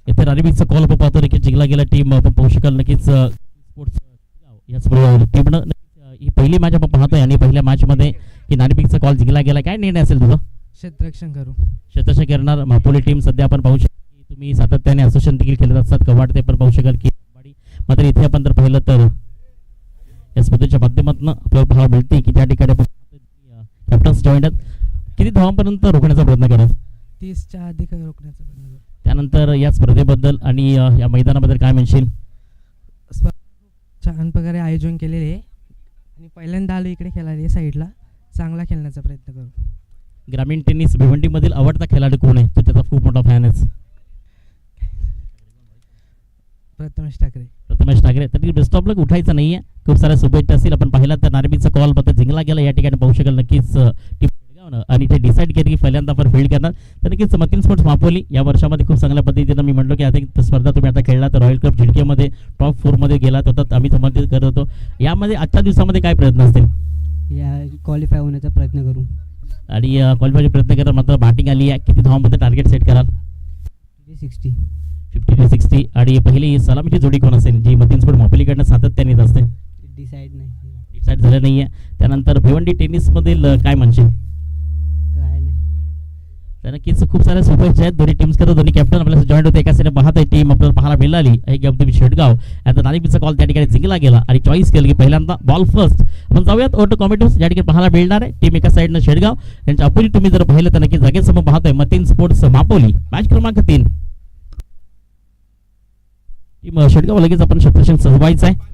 इथे राणीबीचा कॉल आपण पाहतो की जिंकला गेला टीम आपण पाहू शकाल नक्कीच स्पोर्ट्स याच टीमनं ही पहिली मॅच आपण पाहतोय आणि पहिल्या मॅच मध्ये की नाणेफेकचा कॉल जिंकला गेला. काय निर्णय असेल तुझा? क्षेत्ररक्षण करू. क्षेत्ररक्षण करणार मापोली टीम. सध्या आपण पाहू शकतो की तुम्ही सातत्याने असोसिएशन देखील खेळत असतात. कवाड ते पण पाहू शकाल की मात्र इथे आपण जर पाहिलं तर या स्पर्धेच्या माध्यमातून आपल्याला पाहायला मिळते की त्या ठिकाणी कॅप्टन्स जॉईंट किती धावांपर्यंत रोखण्याचा प्रयत्न करा? 30च्या अधिक रोखण्याचा प्रयत्न करू. त्यानंतर या स्पर्धेबद्दल आणि या मैदानाबद्दल काय म्हणशील? छान प्रकारे आयोजन केलेले आहे आणि पहिल्यांदा आलो इकडे खेळायला साईडला. चांगला खेळण्याचा प्रयत्न करू. ग्रामीण टेनिस भिवंडीमधील आवडता खेळाडू कोण आहे? तो त्याचा खूप मोठा फॅन आहे. प्रथमेश ठाकरे. प्रथमेश ठाकरे. तरी बेस्ट ऑफ लक उठायचं नाहीये. खूप साऱ्या शुभेच्छा असतील. आपण पाहिला तर नार्बीचा कॉल मध्ये जिंकला गेला. या ठिकाणी पाहू शकाल नक्कीच टीम आणि ते डिसाईड केली की पहिल्यांदा आपण फील्ड करणार. तर नक्कीच मतीन स्पोर्ट्स मापोली या वर्षामध्ये खूप चांगल्या पद्धतीनं मी म्हटलो की आता स्पर्धा तुम्ही आता खेळला तर रॉयल क्लब झिडकेमध्ये टॉप 4 मध्ये गेलात होतात. आम्ही समर्थित करत होतो. यामध्ये आजच्या दिवसामध्ये काय प्रयत्न असतील? या क्वालिफाय होण्याचा प्रयत्न करू आणि क्वालिफायचा प्रयत्न करा. मात्र बॅटिंग आली आहे. किती धावांमध्ये टार्गेट सेट कराल? 50 to 60. आणि पहिली सलामीची जोडी कोण असेल जी मतीन स्पोर्ट मापोलीकडनं सातत्याने येत असते? डिसाईड झालं नाहीये. त्यानंतर भिवंडी टेनिस मधील काय म्हणशील? तर नक्कीच खूप साऱ्या शुभेच्छा आहेत दोन्ही टीम्स करत. दोन्ही कॅप्टन आपल्याला जॉईंट होते. एका साईडने पाहत आहे टीम आपल्याला पाहायला मिळाली आहे की अब्दुल शेडगाव. आता नाणेफेकचा कॉल त्या ठिकाणी जिंकला गेला आणि चॉईस केलं की पहिल्यांदा बॉल फर्स्ट. आपण जाऊयात ओटो कॉमेंटर्स ज्या ठिकाणी पाहायला मिळणार आहे. टीम एका साईडनं शेडगाव यांच्या अपोजिट तुम्ही जर पाहिलं तर नक्की जागेच समोर पाहतोय मतीन स्पोर्ट्स मापोली. मॅच क्रमांक 3 टीम शेडगाव लगेच आपण क्षेत्ररक्षण सहवायचं आहे.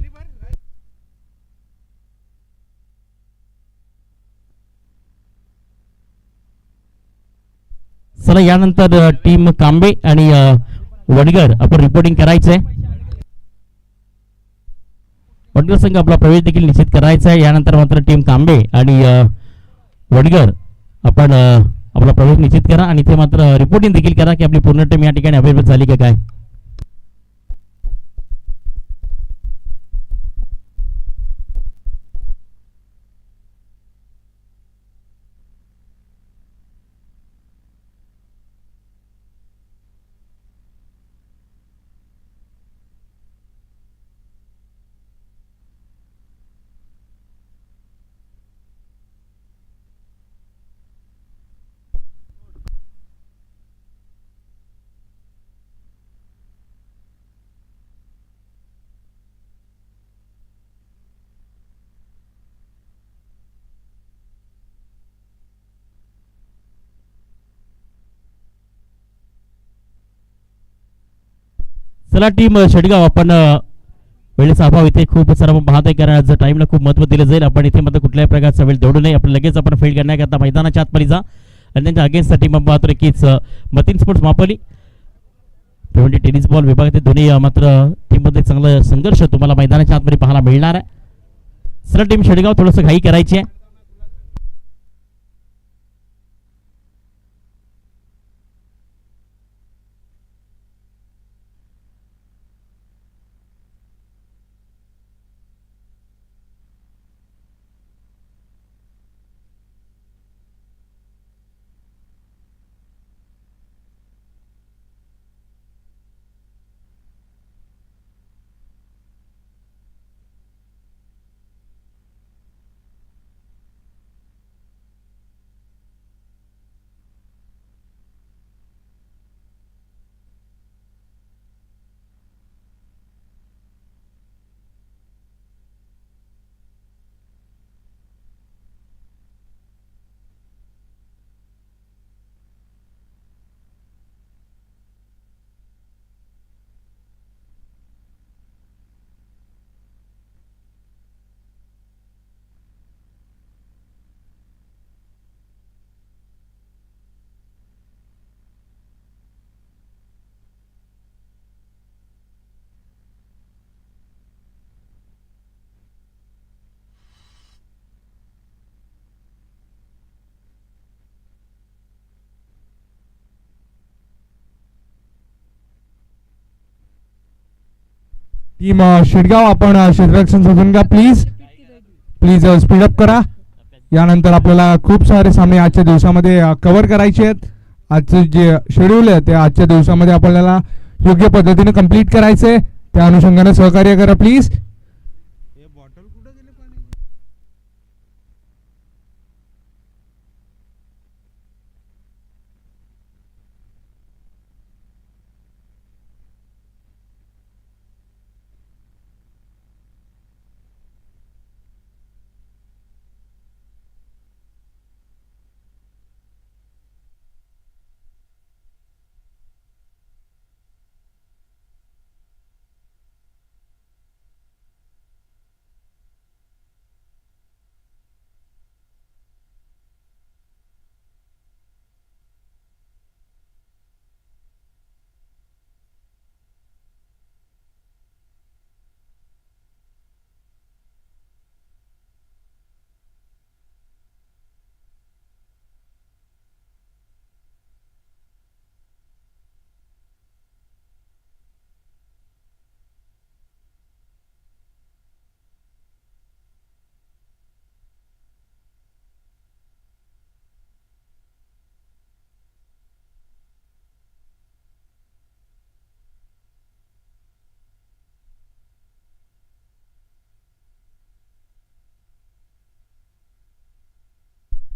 चला यानंतर टीम कांबे आणि वडगर आपण रिपोर्टिंग करायचंय. वडगर संघ आपला प्रवेश देखील निश्चित करायचा आहे. यानंतर मात्र टीम कांबे आणि वडगर आपण आपला प्रवेश निश्चित करा आणि ते मात्र रिपोर्टिंग देखील करा की आपली पूर्ण टीम या ठिकाणी अवेलेबल झाली का काय. चला टीम शेडगाव आपण वेळेचा अभाव इथे खूप सारा आपण पाहतोय कारण आज टाइमला खूप महत्त्व दिलं जाईल. आपण इथे मात्र कुठल्याही प्रकारचा वेळ देऊ नये. आपण लगेच आपण फील्ड करण्याकरता मैदानाच्या आतमध्ये जा आणि त्यांच्या अगेन्स्ट टीम आपण पाहतोय कीच Mateen sports Mapoli Bhiwandi tennis ball विभागातील दोन्ही मात्र टीम मध्ये चांगला संघर्ष तुम्हाला मैदानाच्या आतमध्ये पाहायला मिळणार आहे. चला टीम शेडगाव थोडंसं घाई करायची आहे. टीम शेडगाव आपण क्षेत्ररक्षण सजून घ्या प्लीज स्पीडअप करा. यानंतर आपल्याला खूप सारे सामने आजच्या दिवसामध्ये कव्हर करायचे आहेत. आजचे जे शेड्यूल आहे ते आजच्या दिवसामध्ये आपल्याला योग्य पद्धतीने कंप्लीट करायचे, त्या अनुषंगाने सहकार्य करा प्लीज.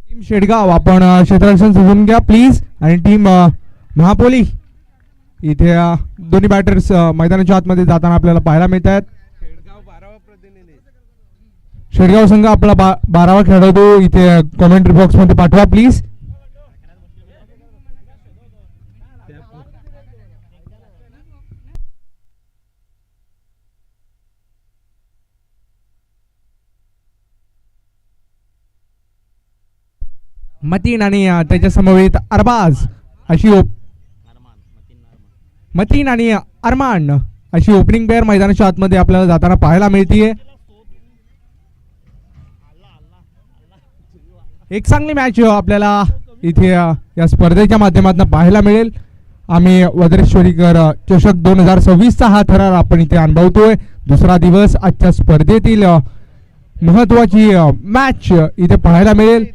टीम शेडगाव आपण क्षेत्ररक्षण सजून घ्या प्लीज. आणि टीम महापोली इथे दोन्ही बॅटर्स मैदानाच्या आतमध्ये जाताना आपल्याला पाहायला मिळत आहेत. शेडगाव संघ आपला 12वा खेळाडू इथे कॉमेंट्री बॉक्स मध्ये पाठवा प्लीज. मतीन आणि त्याच्या समवेत अरबाज अशी मतीन आणि अरमान अशी ओपनिंग पेअर मैदानाच्या आतमध्ये आपल्याला जाताना पाहायला मिळतीये. एक चांगली मॅच आपल्याला इथे या स्पर्धेच्या माध्यमातून पाहायला मिळेल. आम्ही वज्रेश्वरीकर चषक 2026चा हा थरार आपण इथे अनुभवतोय. दुसरा दिवस आजच्या स्पर्धेतील महत्वाची मॅच इथे पाहायला मिळेल.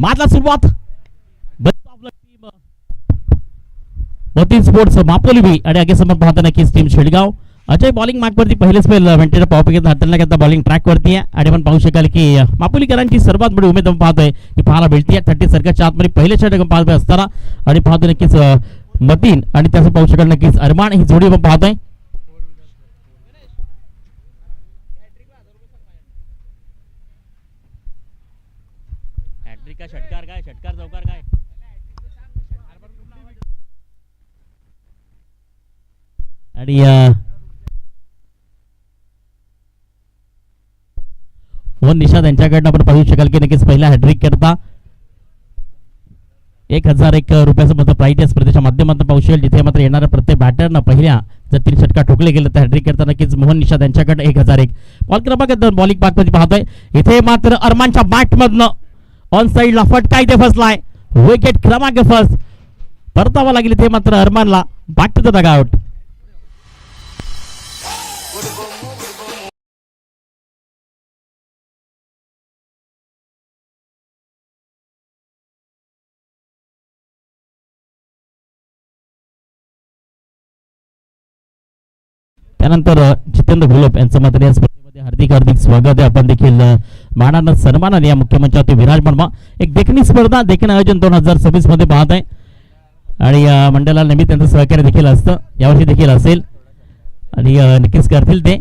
मातला सुरुवात मतीन स्पोर्ट्स मापोली बी आणि आगे समोर पाहता नक्कीच team Shedgaon. Ajay bowling mark वरती पहिले स्पेल मेंटेन पॉवर घेत हाताळण्याकरता बॉलिंग ट्रॅक वरती आहे. आणि आपण पाहू शकाल की मापोलीकरांची सर्वात मोठी उमेद आपण पाहतोय की पाहायला मिळते 30 सर्कलच्या आतमध्ये पहिले षटक पाहत असताना. आणि पाहतो नक्कीच मतीन आणि त्याचं पाहू शकाल नक्कीच अरमान ही जोडी आपण पाहतोय. षटकार काय षटकार चौकार काय आणि मोहन निषाद यांच्याकडनं आपण पाहू शकाल की नक्कीच पहिला हॅट्रिक करता 1001 रुपयाचं मात्र प्राइज या स्पर्धेच्या माध्यमातून पाहू शकेल. जिथे मात्र येणाऱ्या प्रत्येक बॅटरनं पहिल्या जर 3 षटकार ठोकले गेले तर हॅट्रिक करता नक्कीच मोहन निषाद यांच्याकडनं 1001. बॉल क्रमांक 2 बॉलिंग पार्कमध्ये पाहतोय. इथे मात्र अरमानच्या बॅटमधनं ऑन साइडला फटका इथे फसलाय. विकेट क्रमांक फर्स्ट परतावा लागली ते मात्र अरमानला. Back to the dugout. त्यानंतर जितेंद्र घोलप यांचं मात्र या स्पर्धेमध्ये हार्दिक हार्दिक स्वागत आहे. आपण देखील मानानं सन्मानाने या मुख्य मंचावरती विराजमान व्हा. एक देखणी स्पर्धा देखील आयोजन 2026 मध्ये पाहत आहे आणि मंडळाला नेहमी त्यांचं सहकार्य देखील असतं, यावर्षी देखील असेल आणि नक्कीच करतील ते.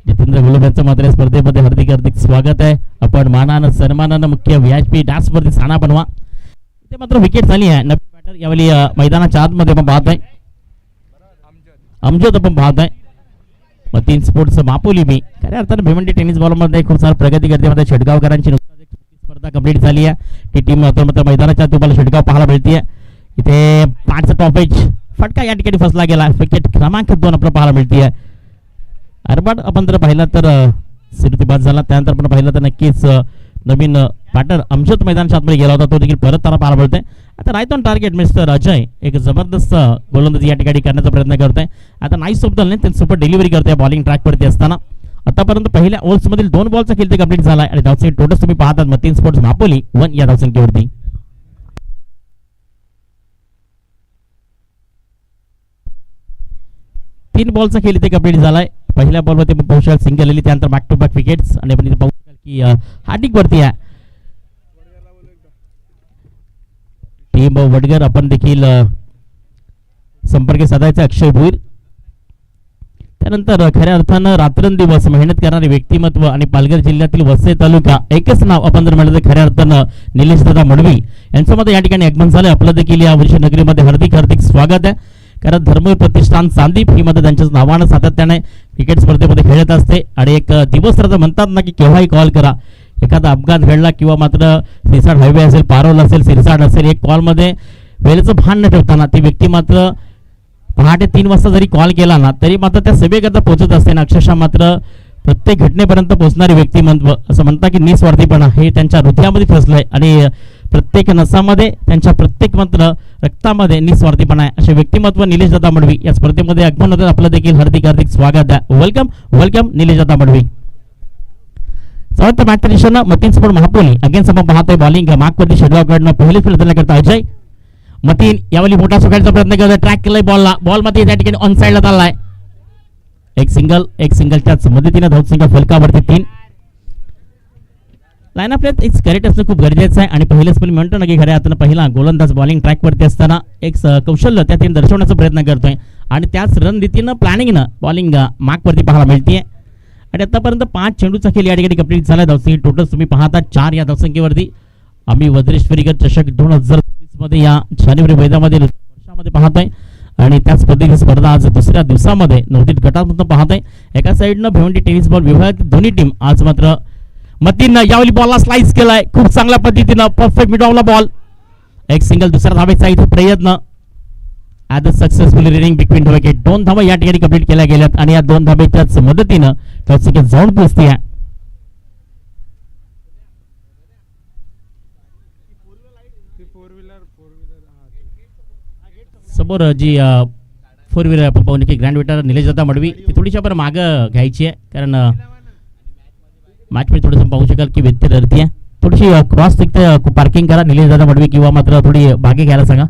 जितेंद्र घोलप यांचं मात्र या स्पर्धेमध्ये हार्दिक हार्दिक स्वागत आहे. आपण मानानं सन्मानानं मुख्य VIP डास वरती स्थाना बनवा. इथे मात्र विकेट झाली आहे. नवीन बॅटर यावेळी मैदानाच्या आतमध्ये आपण पाहत आहे. अमजद आपण पाहत आहे. मतीन स्पोर्ट्स मापोली मी खऱ्या अर्थानं भिवंडी टेनिस बॉलमध्ये खूप सारी प्रगती करते. मध्ये शेटगावकरांची नुकताच एक स्पर्धा कंप्लीट झाली आहे. ती टीम मात्र मैदानाच्या तुम्हाला शेटगाव पाहायला मिळते. इथे 5 टॉपेज फटका या ठिकाणी फसला गेला. विकेट क्रमांक 2 आपल्याला पाहायला मिळते. अरबाड आपण जर पाहिला तर सिरुती बाद झाला. त्यानंतर आपण पाहिलं तर नक्कीच नवीन बॅटर अमजद मैदानाच्या आतमध्ये गेला होता, तो देखील परत त्याला पाहायला मिळतोय. आता right on target mister Ajay एक जबरदस्त गोलंदाजी या ठिकाणी करण्याचा प्रयत्न करतोय. आता नाईस शब्दाने त्यांनी सुपर डिलिव्हरी करतोय बॉलिंग ट्रॅकवरती असताना. आतापर्यंत पहिल्या ओव्हर्समधील 2 बॉलचा खेळ ते कंप्लीट झालाय आणि धावसंख्या टोटल तुम्ही पाहतात मतीन स्पोर्ट्स मापोली 1 या धावसंख्येवरती. तीन बॉलचा खेळ इथे कंप्लीट झालाय. पहिल्या बॉलवरती आपण पाहू शकाल सिंगल आली, त्यानंतर बॅक टू बॅक विकेट्स आणि आपण इथे पाहू शकाल की हार्दिक वरती आहे टीम वडगर. आपण देखील संपर्क साधायचा अक्षय भोईर. त्यानंतर खऱ्या अर्थानं रात्रंदिवस मेहनत करणारे व्यक्तिमत्व आणि पालघर जिल्ह्यातील वसई तालुका एकच नाव आपण जर म्हणलं तर खऱ्या अर्थानं निलेश दादा मडवी यांचं मध्ये या ठिकाणी आगमन झालं. आपलं देखील या वर्षी नगरीमध्ये हार्दिक हार्दिक स्वागत आहे. कारण धर्मवीर प्रतिष्ठान चांदीप ही मध्ये त्यांच्याच नावानं सातत्याने क्रिकेट स्पर्धेमध्ये खेळत असते आणि एक दिवस रात्र म्हणतात ना की केव्हाही कॉल करा. एखादा अपघात घडला किंवा मात्र सिरसाट हायवे असेल, पारोल असेल, सिरसाट असेल, एक कॉलमध्ये वेळेचं भान न ठेवताना ती व्यक्ती मात्र पहाटे 3 वाजता जरी कॉल केला ना तरी मात्र त्या सभेकरता पोहोचत असते ना. अक्षरशः मात्र प्रत्येक घटनेपर्यंत पोहोचणारे व्यक्तिमत्व असं म्हणतात की निस्वार्थीपणा हे त्यांच्या हृदयामध्ये फसलंय आणि प्रत्येक नसामध्ये त्यांच्या प्रत्येक मात्र रक्तामध्ये निस्वार्थीपणा आहे. असे व्यक्तिमत्व निलेश दादा मडवी या स्पर्धेमध्ये आगमन होतात. आपलं देखील हार्दिक हार्दिक स्वागत आहे. वेलकम वेलकम निलेश दादा मडवी. सर्वात मॅट्रिशन मतीन स्पोर्ट महापोली अगेन्स्ट आपण पाहतोय बॉलिंग मागवरती शेडगावकडनं पहिली फलंदाजी करता अजय. मतीन यावेळी मोठा सोडायचा प्रयत्न करतोय. ट्रॅक केलाय बॉलला. बॉल मध्ये त्या ठिकाणी ऑन साइडला चाललाय. एक सिंगलच्याच मदतीने धावसंख्या फलकावरती 3. लाईन अप एक करेक्ट असणं खूप गरजेचं आहे आणि पहिलेच पण म्हणतो ना की खऱ्या अर्थानं पहिला गोलंदाज बॉलिंग ट्रॅकवरती असताना एक कौशल्य त्या तीन दर्शवण्याचा प्रयत्न करतोय आणि त्याच रणनीतीनं प्लॅनिंगनं बॉलिंग मागवरती पाहायला मिळते. आणि आतापर्यंत 5 चेंडूचा खेळ या ठिकाणी कंप्लीट झाला. धावसंख्या टोटल तुम्ही पाहता 4 या धावसंख्येवरती. आम्ही वज्रेश्वरीकर चषक 2026 मध्ये या जानेवारी मैदानामध्ये वर्षामध्ये पाहतोय आणि त्याच पद्धतीची स्पर्धा आज दुसऱ्या दिवसामध्ये नवतीत गटात पाहतोय. एका साईडनं भिवंडी टेनिस बॉल विभाग दोन्ही टीम आज मात्र मतीन यावेळी बॉलला स्लाइस केलाय खूप चांगल्या पद्धतीनं परफेक्ट मिडवला बॉल. एक सिंगल दुसरा धावेचा इथे प्रयत्न as a successful running between wicket. 2 धावा या ठिकाणी कंप्लीट केल्या गेल्यात आणि या 2 धावेच्याच मदतीनं धावसंख्या जाऊन पोहोचते आहे. समोर जी 4 व्हीलर आपण पाहून की ग्रँड वेटर निलेश दादा मडवी ती थोडीशी आपण मागं घ्यायची आहे कारण मॅच मध्ये थोडंसं पाहू शकाल की व्यत्यय धरती आहे. थोडीशी क्रॉस तिथे पार्किंग करा निलेश दादा मडवी किंवा मात्र थोडी मागे घ्यायला सांगा.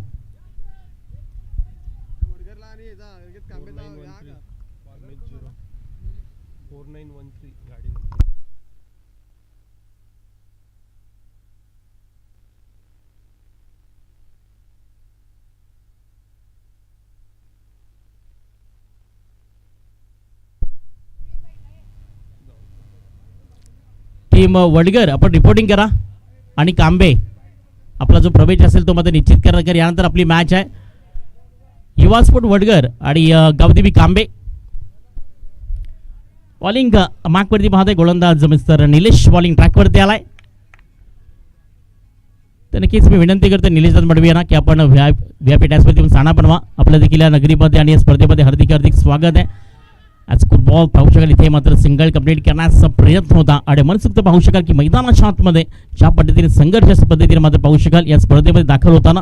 टीम वडगर आपण रिपोर्टिंग करा आणि कांबे आपला जो प्रवेश असेल तो मात्र निश्चित करा. यानंतर आपली मॅच आहे युवा स्पोर्ट वडगर आणि गावदेवी कांबे. बॉलिंग मागवरती पाहतोय गोलंदाज मिस्टर निलेश बॉलिंग ट्रॅकवरती आलाय. तर नक्कीच मी विनंती करतो निलेश मडवी यांना की आपण VIP टॅक्सवरती साना बनवा. आपल्या देखील या नगरीमध्ये आणि या स्पर्धेमध्ये हार्दिक हार्दिक स्वागत आहे. आज फुटबॉल पाहू शकाल इथे मात्र सिंगल कंप्लीट करण्याचा प्रयत्न होता आणि मनसुक्त पाहू शकाल की मैदानाच्या आतमध्ये ज्या पद्धतीने संघर्ष पद्धतीने मात्र पाहू शकाल या स्पर्धेमध्ये दाखल होताना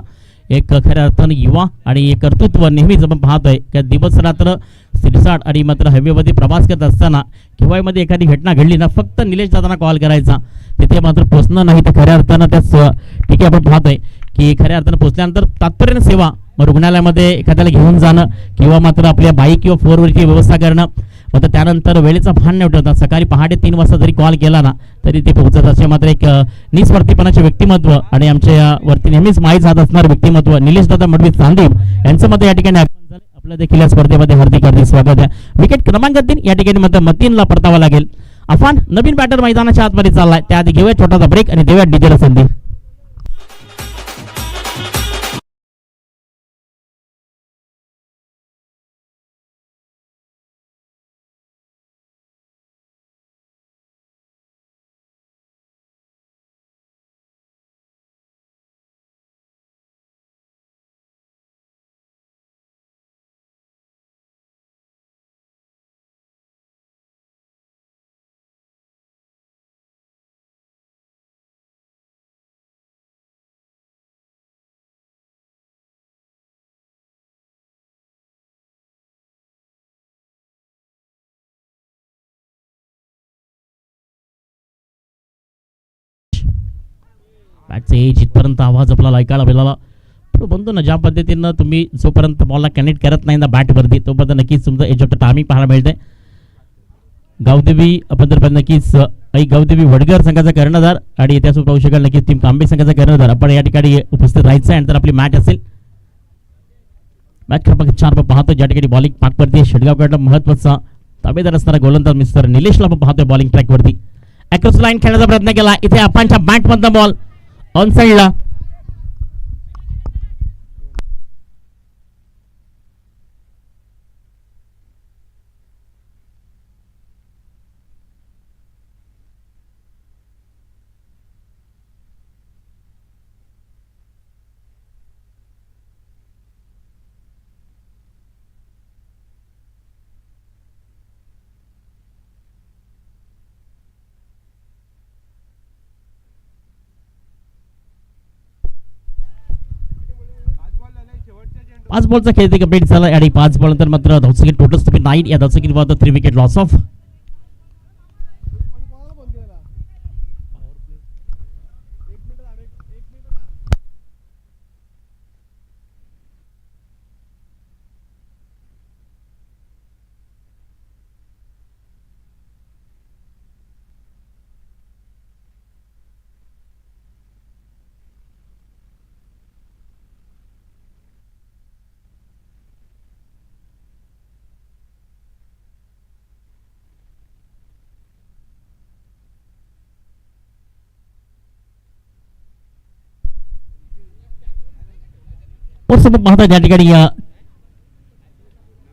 एक खऱ्या अर्थानं युवा आणि एक कर्तृत्व नेहमीच आपण पाहतोय की दिवस रात्र सिरसाट आणि मात्र हायवेवरती प्रवास करत असताना केव्हामध्ये एखादी घटना घडली ना फक्त निलेश दादांना कॉल करायचा. तिथे मात्र पोहोचणं नाही तर खऱ्या अर्थानं त्याच ठीक आहे आपण पाहतोय की खऱ्या अर्थानं पोहोचल्यानंतर तात्पर्याने सेवा रुग्णालयामध्ये एखाद्याला घेऊन जाणं किंवा मात्र आपल्या बाईक किंवा फोर व्हीलरची व्यवस्था करणं, मात्र त्यानंतर वेळेचा भान नाही ठेवता सकाळी पहाटे 3 वाजता जरी कॉल केला ना तरी ते पोहोचत असे मात्र एक निस्वार्थीपणाचे व्यक्तिमत्व आणि आमच्या वरती नेहमीच माहीत जात असणार व्यक्तिमत्व निलेश दादा मडवी चांदीप यांचं मत या ठिकाणी आपलं देखील या स्पर्धेमध्ये हार्दिक हार्दिक स्वागत आहे. विकेट क्रमांक 3 या ठिकाणी मात्र मतीनला परतावा लागेल. अफान नवीन बॅटर मैदानाच्या आतमध्ये चाललाय, त्याआधी घेऊया छोटासा ब्रेक आणि देऊया डीजेला संधी. बॅटचे जिथपर्यंत आवाज आपल्याला ऐकायला मिळाला तो म्हणतो ना ज्या पद्धतीनं तुम्ही जोपर्यंत बॉलला कनेक्ट करत नाही ना बॅटवरती तोपर्यंत नक्कीच तुमचं एज ऑफ द टायमिंग पाहायला मिळते. गावदेवी आपण तर नक्कीच गावदेवी वडगर संघाचा कर्णधार आणि त्यासोबत पाहू शकाल नक्कीच टीम तांबे संघाचा कर्णधार आपण या ठिकाणी उपस्थित राहायचं आहे. तर आपली मॅच असेल मॅच क्रमांक 4 पाहतो ज्या ठिकाणी बॉलिंग पाकवरती शेडगावकडनं महत्वाचा ताबेदार असणारा गोलंदाज मिस्टर निलेशला आपण पाहतोय बॉलिंग ट्रॅकवरती अक्रॉस लाईन खेळण्याचा प्रयत्न केला. इथे आपणच्या बॅटमधला बॉल ऑन साईडला. पाच बॉलचा खेळ कंप्लीट झाला आणि 5 बॉल नंतर मात्र धावसंख्या टोटल स्कोर 9 या धावसंख्येत 3 विकेट लॉस ऑफ. सोबत पाहता या ठिकाणी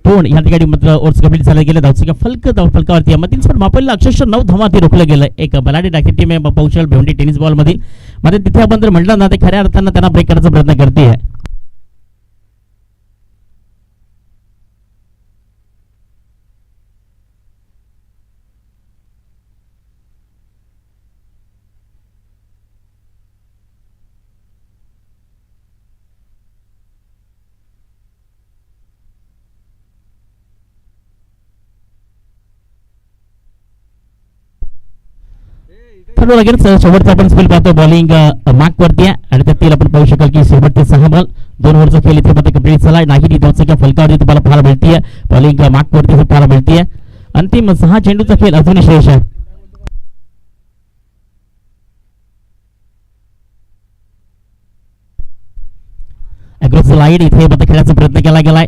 टोन या ठिकाणी मात्र ओव्हर्स कंप्लीट झाले गेले धावसंख्या फलकावरती मधील स्पॉट मापवलेला अक्षरशः 9 धावा ते रोखलं गेलं. एक बलाडी टाकी टीम आहे पौशल भेवंडी टेनिस बॉल मधील मध्ये तिथे आपण जर म्हटलं ना ते खऱ्या अर्थानं त्यांना ब्रेक करण्याचा प्रयत्न करते. लगेच शेवटचा आपण स्पेल पाहतो बॉलिंग मार्क वरती आहे आणि त्यातील आपण पाहू शकाल की शेवटचे 6 बॉल 2 ओव्हरचा खेळ इथे मध्ये कंप्लीट झाला नाही. ती धावसंख्या फलकावरती तुम्हाला पाहायला मिळते बॉलिंग मार्क वरती पाहायला मिळते. अंतिम 6 चेंडूचा खेळ अजूनही शेष आहे. अक्रॉस लाईन इथे मध्ये खेळायचा प्रयत्न केला गेलाय.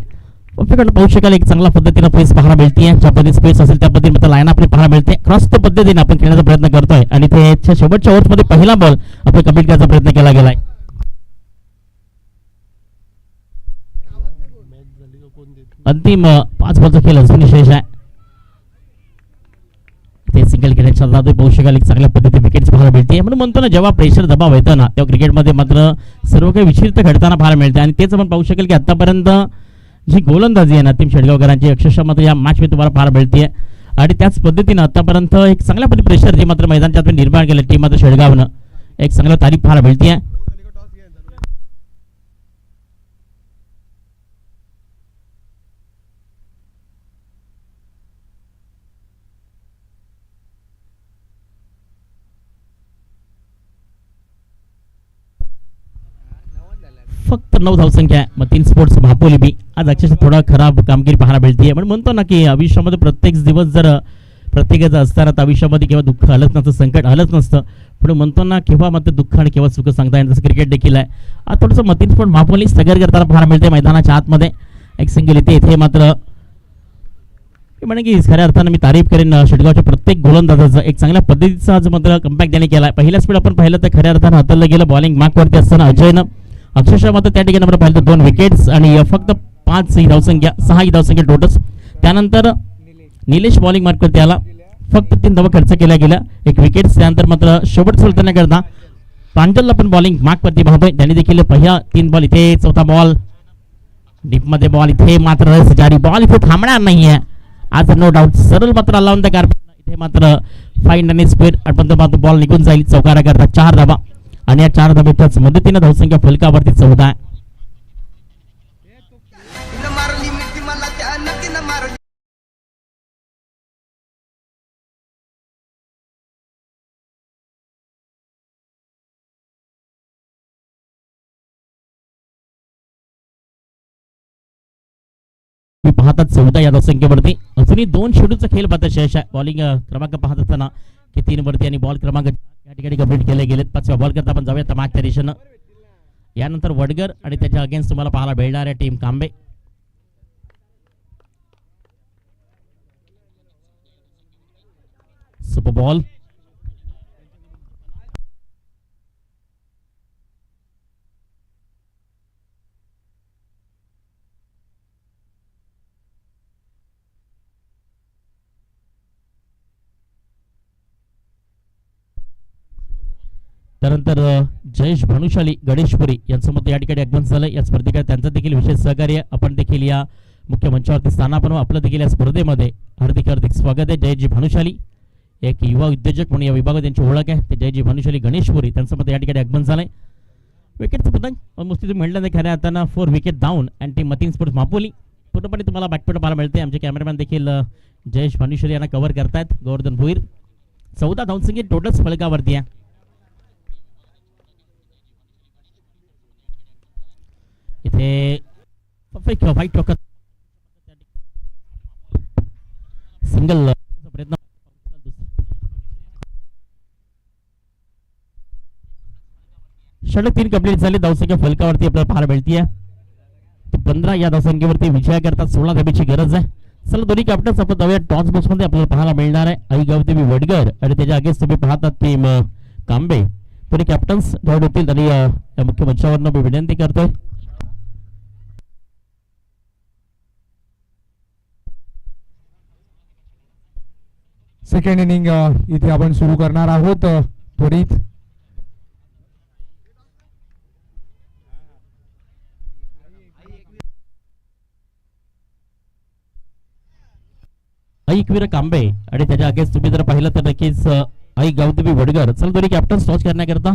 पाहू शकाल एक चांगल्या पद्धतीने पेस पाहायला मिळते. ज्या पद्धतीने स्पेस असेल त्या पद्धतीने लाईन आपली पाहायला मिळते. क्रॉस पद्धतीने आपण खेळण्याचा प्रयत्न करतोय आणि ते शेवटच्या ओव्हरमध्ये पहिला बॉल आपण कंप्लीट करण्याचा प्रयत्न केला गेलाय. अंतिम 5 बॉलचा खेळ अजून शेष आहे. ते सिंगल खेळायचा जातोय पाहू शकाल एक चांगल्या पद्धतीने विकेट्स पाहायला मिळते. म्हणून म्हणतो ना जेव्हा प्रेशर दबाव येतो ना तेव्हा क्रिकेटमध्ये मात्र सर्व काही विचित्र घडताना पाहायला मिळते आणि तेच आपण पाहू शकाल की आतापर्यंत जी गोलंदाजी आहे ना टीम शेडगावकरांची अक्षरशः मात्र या मॅच मध्ये तुम्हाला पाहायला मिळते आणि त्याच पद्धतीने आतापर्यंत एक चांगल्या पद्धती प्रेशर जे मात्र मैदानाच्या निर्माण केलं टीम मात्र शेडगावनं एक चांगला तारीफ पाहायला मिळते. फक्त 9 धावसंख्या आहे. मग 3 स्पोर्ट्स भापोली बी आज अक्षरशः थोडा खराब कामगिरी पाहायला मिळते. पण म्हणतो ना की आयुष्यामध्ये प्रत्येक दिवस जर प्रत्येकाचं असताना तर आयुष्यामध्ये केव्हा दुःख आलंच नसतं, संकट आलंच नसतं. पण म्हणतो ना केव्हा मात्र दुःख आणि केव्हा सुख सांगता येईल. तसं क्रिकेट देखील आहे. आज थोडंसं मतीन स्पोर्ट भापोली स्थगित करताना पाहायला मिळते मैदानाच्या आतमध्ये. एक सिंगल इथे मात्र मी म्हणे की खऱ्या अर्थानं मी तारीफ करेन शेटगावच्या प्रत्येक गोलंदाजाचं. एक चांगल्या पद्धतीचा आज मात्र कम्बॅक त्याने केला. पहिल्या स्पीड आपण पाहिलं तर खऱ्या अर्थानं हाताळलं गेलं. बॉलिंग मार्कवरती असताना अजयनं अक्षरशः मात्र त्या ठिकाणी आपण पाहिलं तर 2 विकेट्स आणि फक्त 5 ही धावसंख्या, 6 ही धावसंख्या टोटल. त्यानंतर निलेश बॉलिंग मार्कवरती आला. फक्त 3 धावा खर्च केल्या गेल्या, 1 विकेट. त्यानंतर मात्र शेवट सोडताना प्रांजलला पण बॉलिंग मार्कवरती पाहतोय. त्यांनी देखील पहिला 3 बॉल इथे, चौथा बॉल डीपमध्ये बॉल इथे मात्र जारी बॉल इथे थांबणार नाहीये आज. नो डाऊट सरळ मात्र लावून त्या कार्पेटला इथे मात्र फाईन आणि स्पीड पण मात्र बॉल निघून जाईल. चौकारा करता 4 धावा आणि या 4 धाब्याच्याच मदतीनं धावसंख्या फलकावरती 14 आहे. मी पाहतात 14 या धावसंख्येवरती अजूनही 2 शेड्यूलचा खेळ पाहता शेष आहे. बॉलिंग क्रमांक पाहत असताना की 3 वरती आणि बॉल क्रमांक या ठिकाणी कंप्लीट केले गेलेत. 5व्या बॉल करता आपण जाऊया मागच्या दिशेनं. यानंतर वडगर आणि त्याच्या अगेन्स्ट तुम्हाला पाहायला मिळणार आहे टीम कांबे. सुपर बॉल त्यानंतर जयेश भानुशाली गणेशपुरी यांचं या ठिकाणी आगमन झालं. या स्पर्धेकडे त्यांचं देखील विशेष सहकार्य. आपण देखील या मुख्य मंचावरती स्थानापन्न आपलं देखील या स्पर्धेमध्ये हार्दिक हार्दिक स्वागत आहे. जयजी भानुशाली एक युवा उद्योजक म्हणून या विभागात त्यांची ओळख आहे. ते जयजी भानुशाली गणेशपुरी त्यांचं मत या ठिकाणी आगमन झालंय. विकेटचं पतंग ऑलमोस्ट तुम्ही म्हटलं नाही खऱ्या अर्थानं 4 विकेट डाऊन आणि टीम मतीन स्पोर्ट्स मापोली पूर्णपणे तुम्हाला बॅकफुट पाहायला मिळते. आमचे कॅमेरामॅन देखील जयेश भानुशाली यांना कव्हर करतायत. गोवर्धन भोईर 14 धावसंख्या टोटल फलकावरती आहे. इथे फाईट टोकत सिंगल प्रयत्न षटक 3 कंप्लीट झाले. धावसंख्या फलकावरती आपल्याला पाहायला मिळते. 15 या धावसंख्येवरती विजय करतात. 16 धाब्याची गरज आहे. चला दोन्ही कॅप्टन्स आपण जाऊया टॉस बॉक्स मध्ये. आपल्याला पाहायला मिळणार आहे आई गावदेवी वडगर आणि त्याच्या अगेन्स्ट तुम्ही पाहतात टीम कांबे. दोन्ही कॅप्टन्स जॉईन होतील आणि या मुख्य मंचावरनं मी विनंती करतोय सेकंड इनिंग इथे आपण सुरू करणार आहोत त्वरित. ऐकवीर कांबे आणि त्याच्या अगेन्स्ट तुम्ही जर पाहिलं तर नक्कीच आई गावदेवी वडगर. चल दोन्ही कॅप्टन टॉस करण्याकरता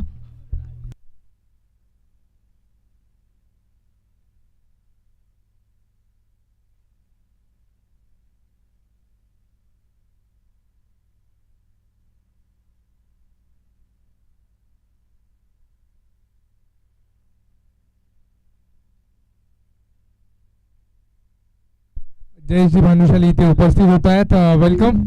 जयश्री भानुशाली इथे उपस्थित होत आहेत. वेलकम.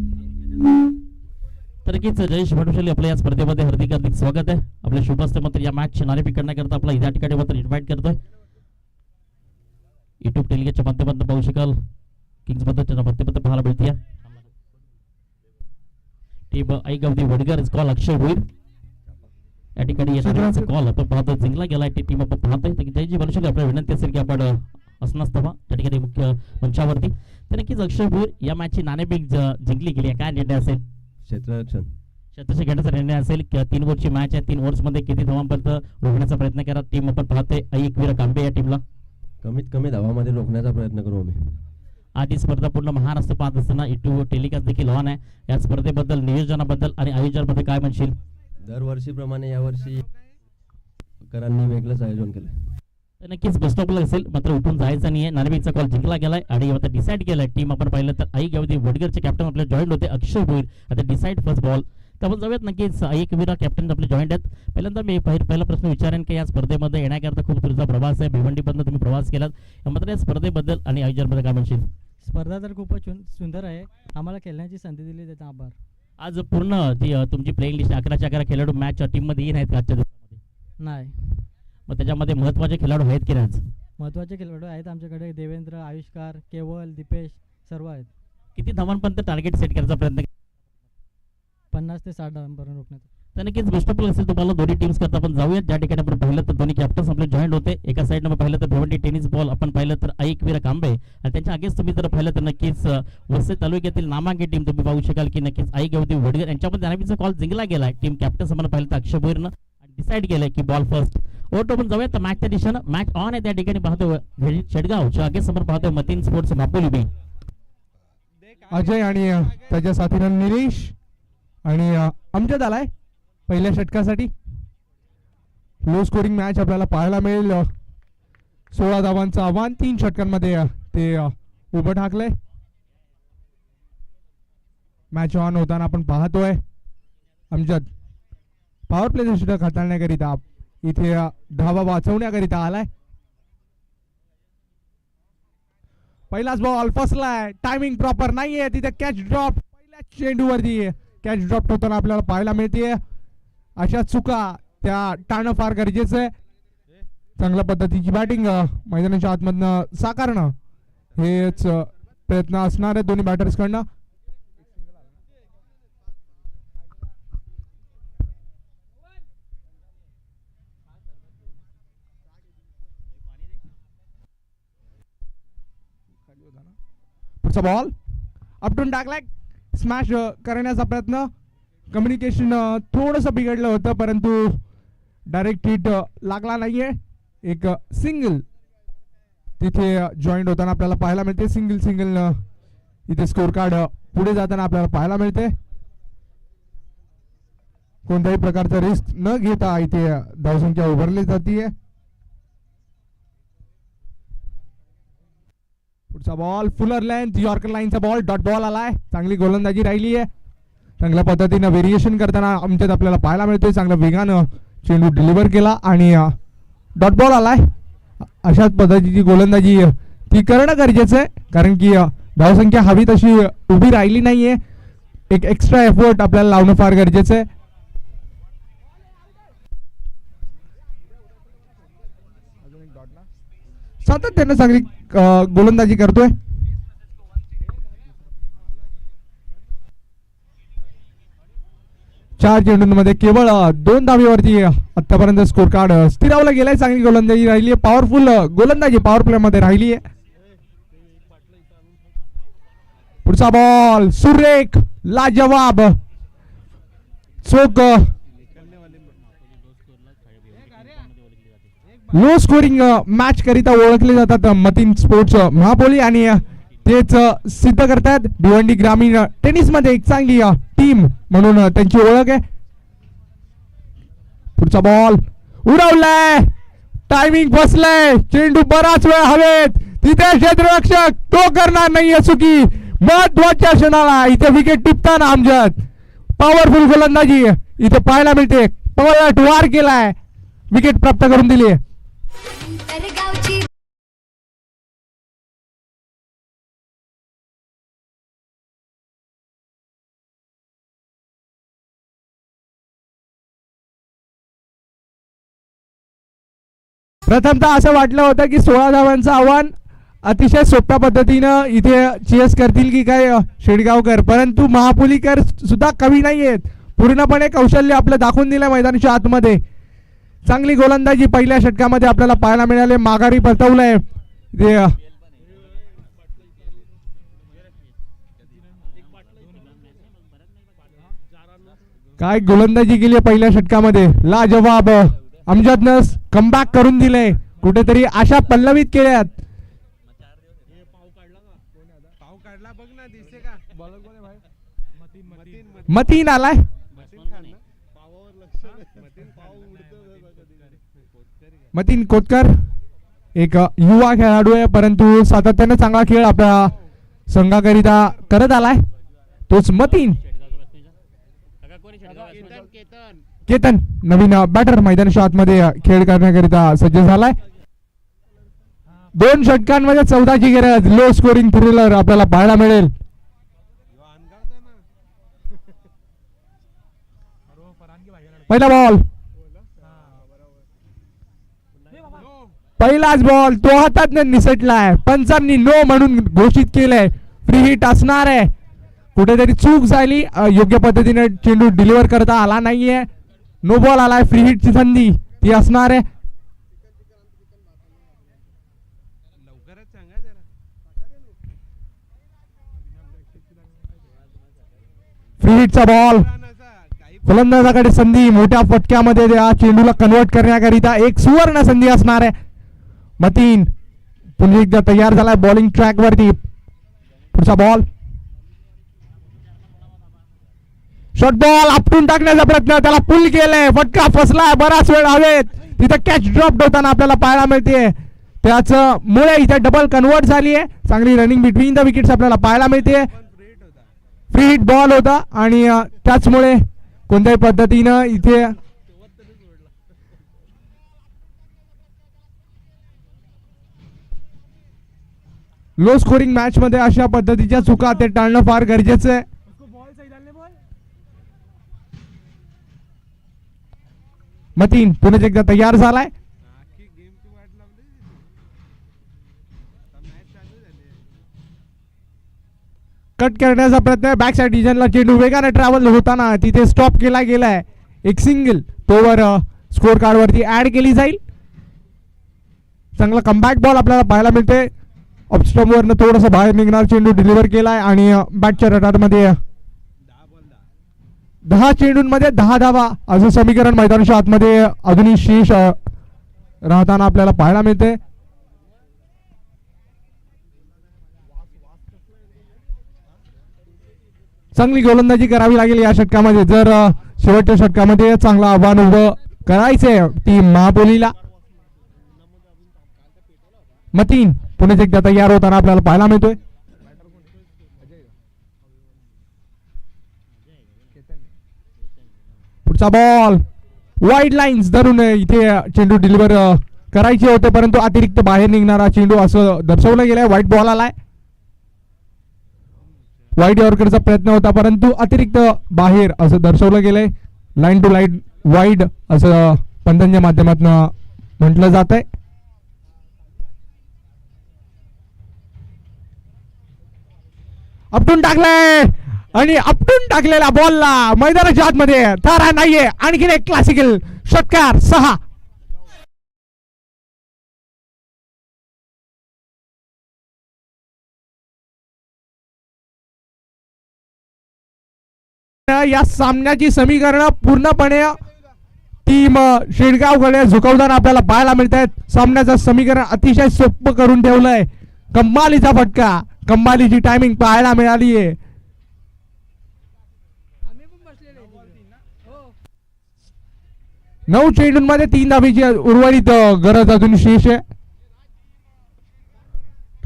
तर नक्कीच जयेश भानुशाली आपल्या या स्पर्धेमध्ये हार्दिक हार्दिक स्वागत आहे. आपल्या शुभस्ते मात्र या मॅच नाणेफेक करण्याकरता आपला या ठिकाणी मात्र इन्व्हाइट करतोय. युट्यूब टेलिगेटच्या माध्यमातून पाहू शकाल. किंग्स बद्दलच्या माध्यमातून पाहायला मिळते. टीम आई गावदी वडगर कॉल अक्षय होईल या ठिकाणी कॉल आपण पाहतो जिंकला गेलाय. टीम आपण पाहतोय. जयजी भानुशाली आपल्याला विनंती असेल की आपण असणार तेव्हा त्या ठिकाणी मुख्य मंचावरती. तर नक्कीच अक्षय भोईर या मॅचची नाणेफेक जिंकली गेली. काय निर्णय असेल? क्षेत्ररक्षण घेण्याचा निर्णय असेल. 3 ओव्हरची मॅच आहे. 3 ओव्हर्समध्ये किती धावांपर्यंत रोखण्याचा प्रयत्न करा. टीम आपण पाहतोय ऐकवीर कांबे या टीमला कमीत कमी धावामध्ये रोखण्याचा प्रयत्न करू आम्ही. आज ही स्पर्धा पूर्ण महाराष्ट्र पाहत असताना युट्यूब टेलिकास्ट देखील ऑन आहे. या स्पर्धेबद्दल नियोजनाबद्दल आणि आयोजनाबद्दल काय म्हणशील? दरवर्षीप्रमाणे यावर्षी करांनी वेगळंच आयोजन केलं. तर नक्कीच बेस्ट ऑफ लक असेल. मात्र उठून जायचं नाहीये. नाणेफेकचा कॉल जिंकला गेलाय आणि आता डिसाईड केलाय. टीम आपण पाहिलं तर आई गावदी वडगरचे कॅप्टन आपल्याला जॉईन होते अक्षय भोईर. आता डिसाईड फर्स्ट बॉल तर आपण जाऊयात नक्कीच. एक वीरा कॅप्टन आपले जॉईंट आहेत. पहिल्यांदा मी पहिला प्रश्न विचारेन की या स्पर्धेमध्ये येण्याकरता खूप तुमचा प्रवास आहे, भिवंडीपर्यंत तुम्ही प्रवास केलात, यामध्ये या स्पर्धेबद्दल आणि आयोजनाबद्दल काय म्हणशील? स्पर्धा तर खूपच सुंदर आहे. आम्हाला खेळण्याची संधी दिली त्याचा आभार. आज पूर्ण जी तुमची प्लेइंग लिस्ट 11 खेळाडू मॅच टीममध्ये येत आहेत का आजच्या दिवसामध्ये? नाही, मग त्याच्यामध्ये महत्त्वाचे खेळाडू आहेत की नाही आज? महत्त्वाचे खेळाडू आहेत आमच्याकडे. देवेंद्र, आयुष्कार, केवल, दीपेश सर्व आहेत. किती धावांपर्यंत टार्गेट सेट करायचा प्रयत्न? 50 ते 60 धावांपर्यंत रोखण्यात. तर नक्कीच बेस्ट ऑफ लक असेल तुम्हाला दोन्ही टीम्स करता. आपण जाऊयात ज्या ठिकाणी आपण पाहिलं तर दोन्ही कॅप्टन्स आपले जॉईंट होते. एका साईडनं पाहिलं तर भिवंडी टेनिस बॉल, आपण पाहिलं तर ऐकवीर कांबे, आणि त्यांच्या आगेच तुम्ही जर पाहिलं तर नक्कीच वसई तालुक्यातील नामांकित टीम तुम्ही पाहू शकाल की नक्कीच आई गवदी वडगर यांच्यामध्ये नावीचा कॉल जिंकला गेला. टीम कॅप्टन आपण पाहिलं तर अक्षय भोईरनं आणि डिसाईड केलंय की बॉल फर्स्ट. ओव्हर आपण जाऊयात तर मॅचच्या दिशेनं. मॅच ऑन आहे त्या ठिकाणी पाहतो शेडगावच्या आगे समोर पाहतोय मतीन स्पोर्ट्स मापोली बी. अजय आणि त्याच्या साथीनं निलेश आणि अमजद आलाय पहिल्या षटकासाठी. लो स्कोरिंग मॅच आपल्याला पाहायला मिळेल. 16 धावांचं आव्हान 3 षटकांमध्ये ते उभं ठाकलंय. मॅच ऑन होताना आपण पाहतोय अमजद पॉवर प्लेचं षटक हाताळण्याकरिता इथे धावा वाचवण्याकरिता आलाय. पहिलाच बॉल फसलाय, टायमिंग प्रॉपर नाहीये, तिथे कॅच ड्रॉप पहिल्या चेंडूवरती कॅच ड्रॉप होताना आपल्याला पाहायला मिळते. अशा चुका त्या टाळणं फार गरजेचं आहे. चांगल्या पद्धतीची बॅटिंग मैदानाच्या आतमधनं साकारणं हेच प्रयत्न असणार आहे दोन्ही बॅटर्स कडनं. पुढचा बॉल अपटून टाकलाय, स्मॅश करण्याचा प्रयत्न. कम्युनिकेशन थोडंसं बिघडलं होतं परंतु डायरेक्ट हिट लागला नाहीये. एक सिंगल तिथे जॉईंट होताना आपल्याला पाहायला मिळते. सिंगल इथे स्कोर कार्ड पुढे जाताना आपल्याला पाहायला मिळते. कोणत्याही प्रकारचा रिस्क न घेता इथे धावसंख्या उभारली जाते. पुढचा बॉल फुलर लेंथ यॉर्कर लाईनचा बॉल, डॉट बॉल आलाय. चांगली गोलंदाजी राहिली आहे. चांगल्या पद्धतीनं व्हेरिएशन करताना आमच्यात आपल्याला पाहायला मिळतोय. चांगल्या वेगानं चेंडू डिलिव्हर केला आणि डॉट बॉल आलाय. अशाच पद्धतीची गोलंदाजी ती करणं गरजेचं आहे कारण की धावसंख्या हवी तशी उभी राहिली नाहीये. एक एक्स्ट्रा एफर्ट आपल्याला लावणं फार गरजेचं आहे. सातत्यानं चांगली गोलंदाजी करतोय. चार चेंडूंमध्ये केवळ 2 धावेवरती आतापर्यंत स्कोर कार्ड स्थिरावला गेलाय. चांगली गोलंदाजी राहिली आहे. पॉवरफुल गोलंदाजी पॉवर प्ले मध्ये राहिली आहे. पुढचा बॉल सुरेख लाजवाब चोक. लो स्कोरिंग मॅच करिता ओळखले जातात मतीन स्पोर्ट्स महापोली आणि तेच सिद्ध करतात. भिवंडी ग्रामीण टेनिस मध्ये एक चांगली टीम म्हणून त्यांची ओळख आहे. पुढचा बॉल उडवलाय, टायमिंग बसलाय, चेंडू बराच वेळ हवेत. तिथे क्षेत्ररक्षक तो करणार नाहीये चुकी. महत्वाच्या क्षणाला इथे विकेट टिपताना अमजद पॉवरफुल गोलंदाजी इथे पाहायला मिळते. पवळट वार केलाय, विकेट प्राप्त करून दिली. प्रथमतः असं वाटलं होतं की 16 धावांचं आव्हान अतिशय सोप्या पद्धतीनं इथे चेस करतील की काय शेडगावकर, परंतु महापुलीकर सुद्धा कमी नाहीयेत. पूर्णपणे कौशल्य आपलं दाखवून दिलं मैदानाच्या आतमध्ये. चांगली गोलंदाजी पहिल्या षटकामध्ये आपल्याला पाहायला मिळाले. माघारी परतवलंय काय गोलंदाजी केली पहिल्या षटकामध्ये. लाजवाब अमजदनं कमबॅक करून दिलंय. कुठेतरी आशा पल्लवित केल्यात. मतीन आलाय. मतीन कोतकर एक युवा खेळाडू आहे परंतु सातत्याने चांगला खेळ आपल्या संघाकरिता करत आलाय. तोच मतीन. केतन नवीन बॅटर मैदानाच्या आतमध्ये खेळ करण्याकरिता सज्ज झालाय. 2 षटकांमध्ये 14ची गरज. लो स्कोरिंग थ्रिलर आपल्याला पाहायला मिळेल. पहिला बॉल, पहिलाच बॉल तो हातात निसटलाय. पंचांनी नो म्हणून घोषित केलंय. फ्री हिट असणार आहे. कुठेतरी चूक झाली, योग्य पद्धतीने चेंडू डिलिव्हर करता आला नाहीये. नो बॉल आलाय. फ्री हिटची संधी ती असणार आहे. फ्री हिटचा बॉल, फलंदाजाकडे संधी. मोठ्या फटक्यामध्ये या चेंडूला कन्वर्ट करण्याकरिता एक सुवर्ण संधी असणार आहे. मतीन पुन्हा एकदा तयार झालाय बॉलिंग ट्रॅक वरती. पुढचा बॉल, शॉर्ट बॉल आपटून टाकण्याचा प्रयत्न, त्याला पुल केलंय. फटका फसलाय. बराच वेळ हवेत. तिथे कॅच ड्रॉप होताना आपल्याला पाहायला मिळते. त्यामुळे इथे डबल कन्वर्ट झाली आहे. चांगली रनिंग बिटवीन द विकेट्स आपल्याला पाहायला मिळते. फ्री हिट बॉल होता आणि त्याचमुळे कोणत्याही पद्धतीनं इथे लो स्कोरिंग मॅच मध्ये अशा पद्धतीच्या चुका ते टाळणं फार गरजेचं आहे. मतीन पुन्हा एकदा तयार झालाय. कट करण्याचा प्रयत्न. बॅक साइड डिझाईनला चेंडू वेगाने ट्रॅव्हल होताना तिथे स्टॉप केला गेलाय. एक सिंगल तोवर स्कोर कार्ड वरती ऍड केली जाईल. चांगला कमबॅक बॉल आपल्याला पाहायला मिळते. ऑफस्टॉप वरनं थोडंसं बाहेर निघणार चेंडू डिलिव्हर केलाय आणि बॅटच्या रडारमध्ये 10 चेंडूंमध्ये 10 धावा असं समीकरण मैदानाच्या आतमध्ये अजूनही शेष राहताना आपल्याला पाहायला मिळते. चांगली गोलंदाजी करावी लागेल या षटकामध्ये जर शेवटच्या षटकामध्ये चांगलं आव्हान उभं करायचंय टीम महापोलीला. मतीन पुन्हा एकदा तयार होताना आपल्याला पाहायला मिळतोय. पुढचा बॉल वाईड लाईन्स धरून इथे चेंडू डिलिव्हर करायचे होते, परंतु अतिरिक्त बाहेर निघणारा चेंडू असं दर्शवलं गेलाय. व्हाईट बॉल आलाय. वाईड यॉर्करचा प्रयत्न होता परंतु अतिरिक्त बाहेर असं दर्शवलं गेलंय. लाईन टू लाईन वाईड असं पंधांच्या माध्यमातून म्हटलं जात आहे. आपटून टाकलंय आणि आपटून टाकलेल्या बॉलला मैदानाच्या आतमध्ये थारा नाहीये. आणखीन एक क्लासिकल षटकार 6. या सामन्याची समीकरण पूर्णपणे टीम शेडगावकडे झुकवताना आपल्याला पाहायला मिळत आहेत. सामन्याचं समीकरण अतिशय सोपं करून ठेवलंय. कमालीचा फटका, कमालीची टायमिंग पाहायला मिळाली आहे. 9 चेंडूंमध्ये 3 धावेची उर्वरित गरज अजून शेष आहे.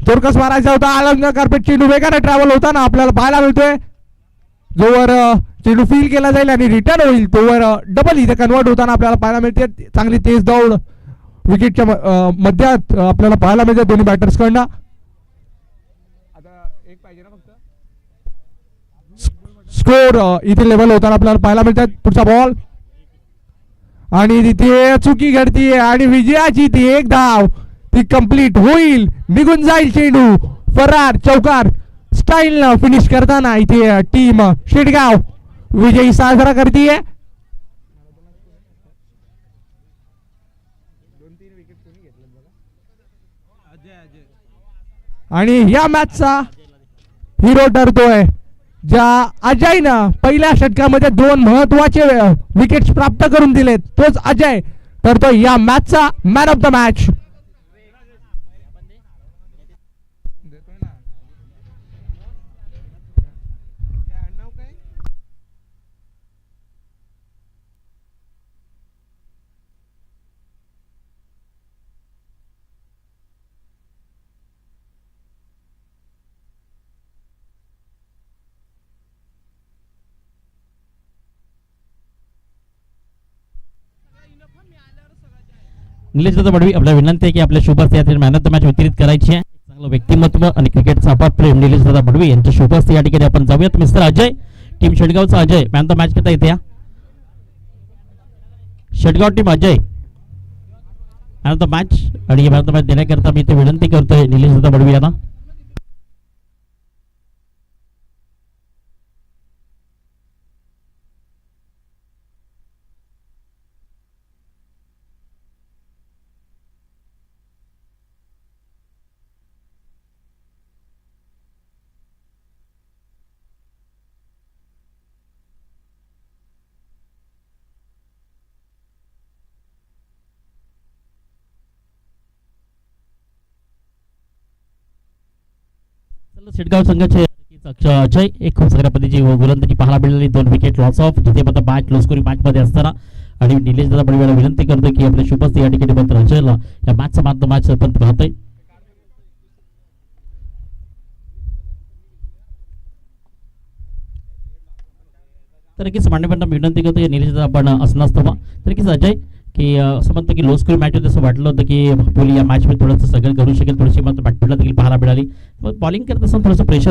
चोरकस मारायचा होता. आनंद कार्पेट चेंडू वेगाने ट्रॅव्हल होताना आपल्याला पाहायला मिळतोय. जोवर चेंडू फील केला जाईल आणि रिटर्न होईल तोवर डबल इथे कन्वर्ट होताना आपल्याला पाहायला मिळते. चांगली तेज दौड विकेटच्या मध्यात आपल्याला पाहायला मिळते दोन्ही बॅटर्स कडनं. स्कोर इथे लेवल होताना आपल्याला पाहायला मिळतात. पुढचा बॉल आणि तिथे चुकी घडतीये आणि विजयाची ती एक धाव ती कंप्लीट होईल. निघून जाईल चेंडू. फरार चौकार स्टाईल फिनिश करताना इथे टीम शेडगाव विजयी साजरा करतीये. आणि या मॅचचा हिरो ठरतोय ज्या अजयनं पहिल्या षटकामध्ये 2 महत्वाचे विकेट्स प्राप्त करून दिलेत. तोच अजय ठरतोय या मॅचचा man of the match. Nilesh दादा बडवी आपल्याला विनंती आहे की आपल्या शुभस्ते मॅन ऑफ द मॅच वितरित करायची आहे. चांगलं व्यक्तिमत्व आणि क्रिकेटचा अपार प्रेम निलेश दादा बडवी यांच्या शुभस्ते या ठिकाणी आपण जाऊयात. मिस्टर अजय, टीम शेडगावचा Ajay man of the match करता येते या. Shedgaon team Ajay man of the match, आणि मॅन ऑफ द मॅच देण्याकरता मी ते विनंती करतोय निलेश दादा बडवी यांना. शेटगाव संघाचे अजय एक खूप सगळ्या पद्धतीची गोलंदाजी पाहायला मिळाली. 2 विकेट लॉस ऑफ, जिथे मात्र मॅच लो स्कोरिंग मॅच मध्ये असताना, आणि निलेश दादा बडवीला विनंती करतो की आपल्या शुभस्ते या ठिकाणी मात्र अजयला या मॅचचा मात्र मॅच आपण पाहतोय. तर नक्कीच मान्यवरांना विनंती करतो की निलेश दादा आपण असं नसतं बा. तर नक्कीच अजय की असं म्हणतं की लो स्कोर मॅच होती, असं वाटलं होतं की पोली या मॅचमध्ये थोडंसं सगळं करू शकेल, थोडीशी मात्र बॅटफुटला देखील पाहायला मिळाली. बॉलिंग करत असताना थोडंसं प्रेशर